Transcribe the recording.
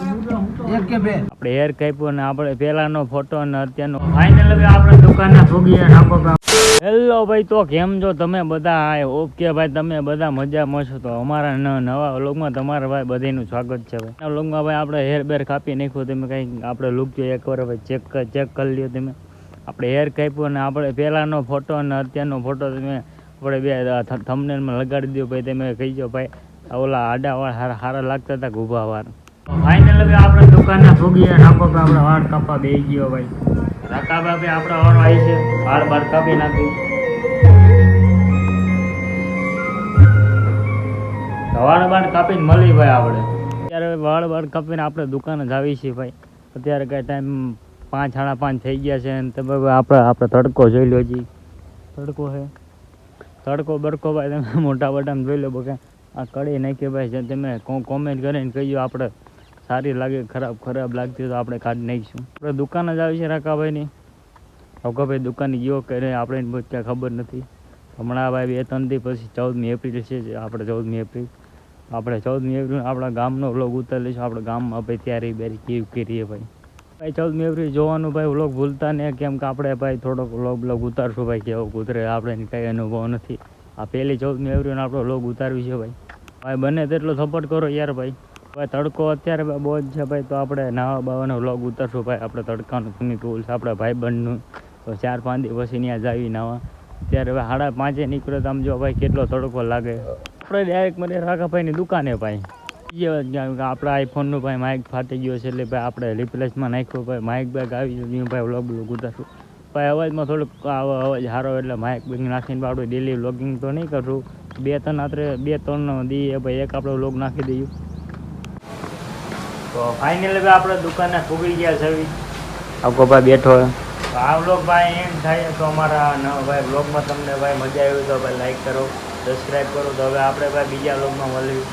એક કે બે આપણે હેર કાપ્યું ને આપણે પેલાનો ફોટો અને અત્યારનો ફાઇનલ હવે આપણે દુકાને ભોગીએ નાખો કામ. હેલો ભાઈ, તો કેમ છો તમે બધા? ઓકે ભાઈ, તમે બધા મજામાં છો? તો અમારા નવા વ્લોગમાં તમારા ભાઈ બધાનું સ્વાગત છે. ભાઈ વ્લોગમાં ભાઈ આપણે હેર બેર કાપી નાખ્યું. તમે કંઈક આપણે લુક જોઈએ એકવાર ભાઈ ચેક કરી લ્યો તમે. આપણે હેર કાપ્યું અને આપણે પહેલાંનો ફોટો અને અત્યારનો ફોટો તમે આપણે બે થંબનેલમાં લગાડી દો. ભાઈ તમે કહી દો ભાઈ ઓલા આડાવાળા સારા લાગતા હતા ઊભાવાળા. ફાઇનલ હવે આપણે દુકાને ભોગીએ નાખો કે આપણે વાળ કાપવા બે ગયો ભાઈ. રાકા ભાઈ આપણે વાળ આવી છે, વાળ બાર કાપી નાખી. વાળ બાર કાપીને મળી ભાઈ આપણે અત્યારે વાળ બાર કાપીને આપણે દુકાને જ આવી છીએ ભાઈ. અત્યારે કાંઈ ટાઈમ 5 સાડા 5 થઈ ગયા છે અને તમે આપણે તડકો જોઈ લો. જી તડકો છે, તડકો બડકો ભાઈ તમે મોટા બટામાં જોઈ લો. બકા આ કડી નાખી ભાઈ. જે તમે કોમેન્ટ કરીને કહીજો આપણે સારી લાગે ખરાબ લાગતી હોય તો આપણે કાઢી નાખીશું. આપણે દુકાન જ આવી છે રાકાભાઈની. રાકાભાઈ દુકાને ગયો કરે આપણે ક્યાં ખબર નથી. હમણાં ભાઈ 2-3 દી પછી 14મી એપ્રિલ છે. આપણે 14મી એપ્રિલ આપણા ગામનો વ્લોગ ઉતારીશું. આપણે ગામમાં ભાઈ ત્યારે બેરી કેવું કરીએ ભાઈ. 14મી એપ્રિલ જોવાનું ભાઈ. વ્લોગ ભૂલતા ને કેમ કે આપણે ભાઈ થોડોક વ્લોગ ઉતારશું ભાઈ. કેવું કૂતરે આપણે કંઈ અનુભવ નથી. આ પહેલી 14મી એપ્રિલ આપણે વ્લોગ ઉતારવી છે ભાઈ બને તેટલો સપોર્ટ કરો યાર ભાઈ. ભાઈ તડકો અત્યારે બહુ જ છે ભાઈ. તો આપણે નાવા બાવાનો વ્લોગ ઉતારશું ભાઈ. આપણે તડકાનું સ્વિમિંગ પુલ છે આપણા ભાઈબંધનું. તો 4-5 દી પછી ત્યાં જાવી નાવા. ત્યારે ભાઈ 5:30 નીકળે તો આમ જો ભાઈ કેટલો તડકો લાગે. આપણે ડાયરેક્ટ મને રાકાભાઈની દુકાને ભાઈ. આપણા આઈફોનનું ભાઈ માઇક ફાટી ગયો છે એટલે ભાઈ આપણે રિપ્લેસમાં નાખ્યું ભાઈ. માઇક બેગ આવી ગયું ભાઈ. વ્લોગ ઉતારશું ભાઈ. અવાજમાં થોડુંક અવાજ સારો એટલે માઇક બેગ નાખીને આપણે ડેલી વ્લોગિંગ તો નહીં કરશું. 2-3 દી ભાઈ એક આપણે વ્લોગ નાખી દઈએ. તો ફાઇનલ ભાઈ આપણે દુકાને ફૂગી ગયા છે. આખો ભાઈ બેઠો. તો આ વ્લોગ ભાઈ એમ થાય તો અમારા ભાઈ વ્લોગમાં તમને ભાઈ મજા આવી તો ભાઈ લાઈક કરો, સબસ્ક્રાઈબ કરો. તો હવે આપણે ભાઈ બીજા વ્લોગમાં મળીએ.